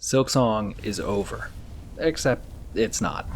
Sylphsong is over. Except it's not.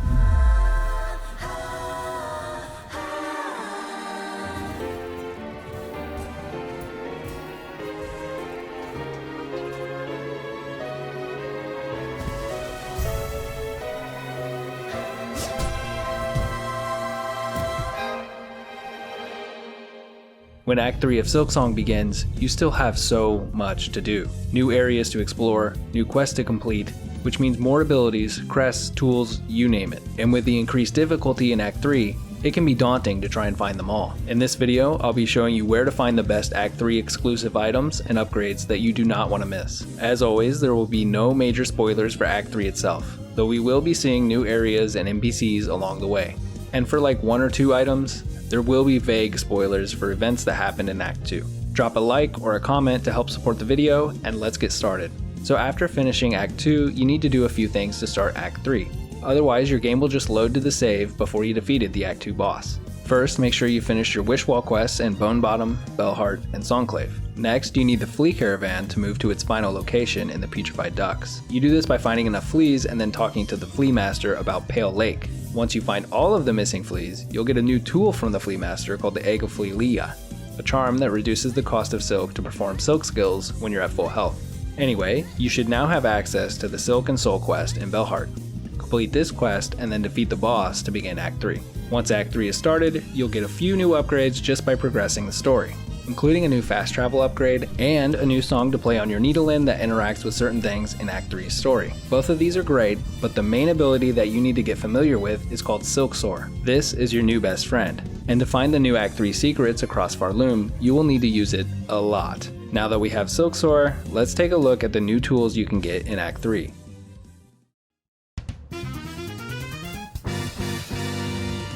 When Act 3 of Silksong begins, you still have so much to do. New areas to explore, new quests to complete, which means more abilities, crests, tools, you name it. And with the increased difficulty in Act 3, it can be daunting to try and find them all. In this video, I'll be showing you where to find the best Act 3 exclusive items and upgrades that you do not want to miss. As always, there will be no major spoilers for Act 3 itself, though we will be seeing new areas and NPCs along the way. And for like 1 or 2 items, there will be vague spoilers for events that happened in Act 2. Drop a like or a comment to help support the video, and let's get started. So after finishing Act 2, you need to do a few things to start Act 3. Otherwise, your game will just load to the save before you defeated the Act 2 boss. First, make sure you finish your Wish Wall quests in Bone Bottom, Bellheart, and Songclave. Next, you need the Flea Caravan to move to its final location in the Putrefied Ducks. You do this by finding enough fleas and then talking to the Flea Master about Pale Lake. Once you find all of the missing fleas, you'll get a new tool from the Flea Master called the Egg of Flea Leah, a charm that reduces the cost of silk to perform silk skills when you're at full health. Anyway, you should now have access to the Silk and Soul quest in Bellheart. Complete this quest and then defeat the boss to begin Act 3. Once Act 3 is started, you'll get a few new upgrades just by progressing the story, including a new fast travel upgrade and a new song to play on your Needlein that interacts with certain things in Act 3's story. Both of these are great, but the main ability that you need to get familiar with is called Silksoar. This is your new best friend, and to find the new Act 3 secrets across Farloom, you will need to use it a lot. Now that we have Silksoar, let's take a look at the new tools you can get in Act 3.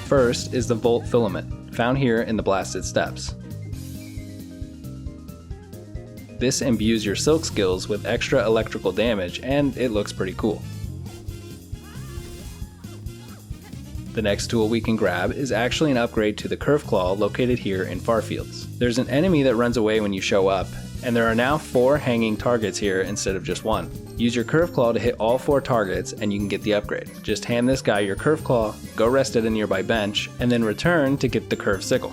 First is the Volt Filament, found here in the Blasted Steppes. This imbues your silk skills with extra electrical damage, and it looks pretty cool. The next tool we can grab is actually an upgrade to the Curve Claw located here in Farfields. There's an enemy that runs away when you show up, and there are now 4 hanging targets here instead of just 1. Use your Curve Claw to hit all 4 targets and you can get the upgrade. Just hand this guy your Curve Claw, go rest at a nearby bench, and then return to get the Curve Sickle.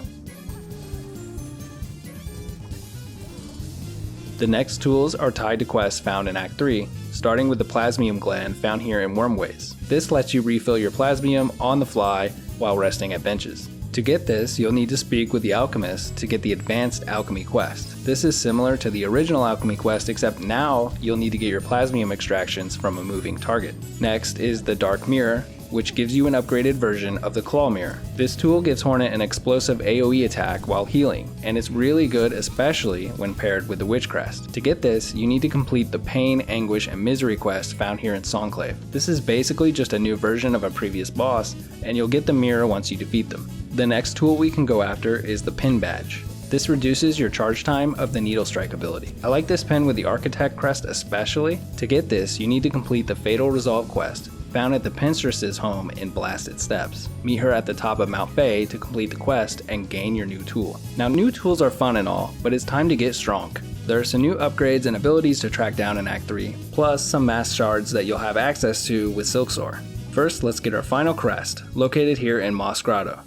The next tools are tied to quests found in Act 3, starting with the Plasmium Gland found here in Wormways. This lets you refill your Plasmium on the fly while resting at benches. To get this, you'll need to speak with the Alchemist to get the Advanced Alchemy quest. This is similar to the original Alchemy quest, except now you'll need to get your Plasmium extractions from a moving target. Next is the Dark Mirror, which gives you an upgraded version of the Claw Mirror. This tool gives Hornet an explosive AoE attack while healing, and it's really good especially when paired with the Witch Crest. To get this, you need to complete the Pain, Anguish, and Misery quest found here in Songclave. This is basically just a new version of a previous boss, and you'll get the mirror once you defeat them. The next tool we can go after is the Pin Badge. This reduces your charge time of the Needle Strike ability. I like this pin with the Architect crest especially. To get this, you need to complete the Fatal Resolve quest found at the Pinstress's home in Blasted Steppes. Meet her at the top of Mount Fae to complete the quest and gain your new tool. Now, new tools are fun and all, but it's time to get strong. There are some new upgrades and abilities to track down in Act 3, plus some Mask Shards that you'll have access to with Silksoar. First, let's get our final crest, located here in Moss Grotto.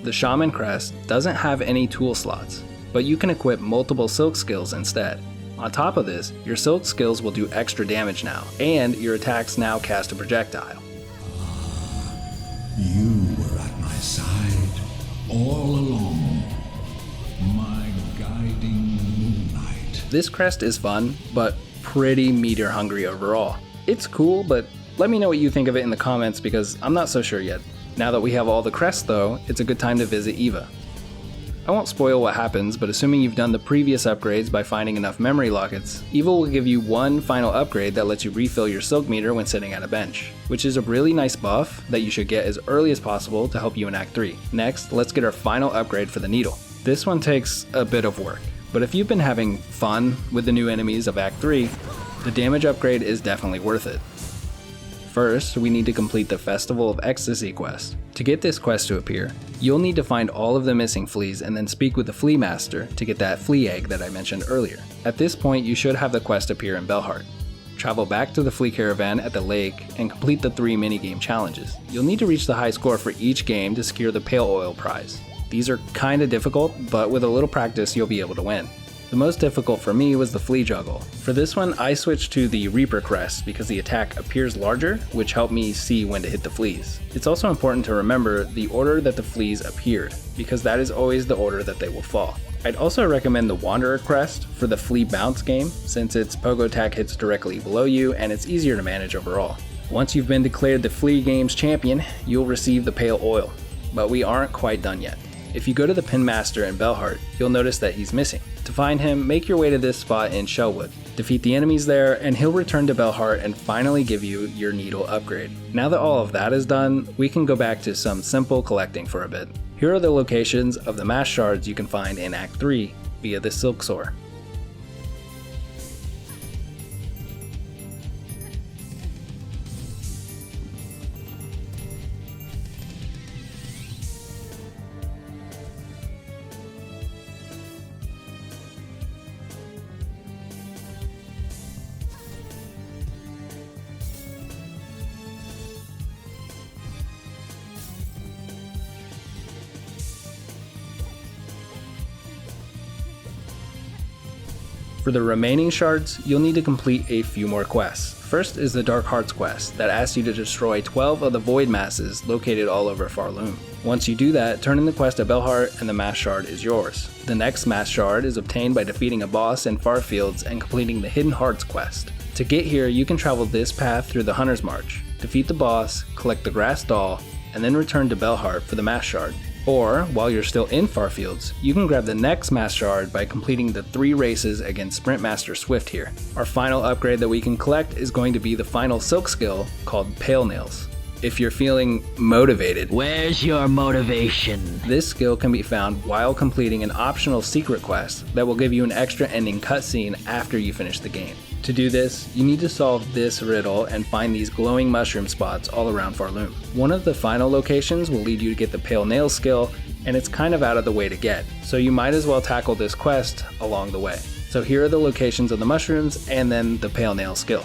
The Shaman crest doesn't have any tool slots, but you can equip multiple silk skills instead. On top of this, your silk skills will do extra damage now, and your attacks now cast a projectile. You were at my side all along, my guiding moonlight. This crest is fun, but pretty meteor hungry overall. It's cool, but let me know what you think of it in the comments because I'm not so sure yet. Now that we have all the crests though, it's a good time to visit Eva. I won't spoil what happens, but assuming you've done the previous upgrades by finding enough memory lockets, Eva will give you one final upgrade that lets you refill your silk meter when sitting at a bench, which is a really nice buff that you should get as early as possible to help you in Act 3. Next, let's get our final upgrade for the needle. This one takes a bit of work, but if you've been having fun with the new enemies of Act 3, the damage upgrade is definitely worth it. First, we need to complete the Festival of Ecstasy quest. To get this quest to appear, you'll need to find all of the missing fleas and then speak with the Flea Master to get that flea egg that I mentioned earlier. At this point, you should have the quest appear in Belheart. Travel back to the Flea Caravan at the lake and complete the 3 minigame challenges. You'll need to reach the high score for each game to secure the Pale Oil prize. These are kinda difficult, but with a little practice you'll be able to win. The most difficult for me was the Flea Juggle. For this one, I switched to the Reaper Crest because the attack appears larger, which helped me see when to hit the fleas. It's also important to remember the order that the fleas appeared, because that is always the order that they will fall. I'd also recommend the Wanderer Crest for the Flea Bounce game, since its pogo attack hits directly below you and it's easier to manage overall. Once you've been declared the Flea Game's champion, you'll receive the Pale Oil, but we aren't quite done yet. If you go to the Pin Master in Belheart, you'll notice that he's missing. To find him, make your way to this spot in Shellwood. Defeat the enemies there, and he'll return to Belheart and finally give you your needle upgrade. Now that all of that is done, we can go back to some simple collecting for a bit. Here are the locations of the Mask Shards you can find in Act 3 via the Sylphsong. For the remaining shards, you'll need to complete a few more quests. First is the Dark Hearts quest that asks you to destroy 12 of the void masses located all over Farloom. Once you do that, turn in the quest to Belheart and the Mask Shard is yours. The next Mask Shard is obtained by defeating a boss in Farfields and completing the Hidden Hearts quest. To get here, you can travel this path through the Hunter's March, defeat the boss, collect the Grass Doll, and then return to Belheart for the Mask Shard. Or, while you're still in Farfields, you can grab the next Mask Shard by completing the 3 races against Sprint Master Swift here. Our final upgrade that we can collect is going to be the final Silk skill called Pale Nails. If you're feeling motivated, where's your motivation? This skill can be found while completing an optional secret quest that will give you an extra ending cutscene after you finish the game. To do this, you need to solve this riddle and find these glowing mushroom spots all around Farloom. One of the final locations will lead you to get the Pale Nails skill, and it's kind of out of the way to get, so you might as well tackle this quest along the way. So here are the locations of the mushrooms and then the Pale Nails skill.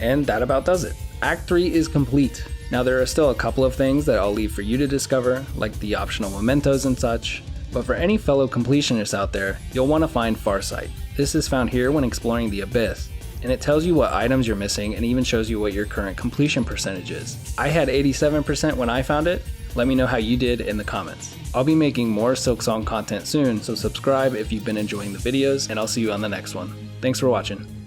And that about does it. Act 3 is complete. Now there are still a couple of things that I'll leave for you to discover, like the optional mementos and such, but for any fellow completionists out there, you'll want to find Farsight. This is found here when exploring the Abyss, and it tells you what items you're missing and even shows you what your current completion percentage is. I had 87% when I found it. Let me know how you did in the comments. I'll be making more Silksong content soon, so subscribe if you've been enjoying the videos, and I'll see you on the next one. Thanks for watching.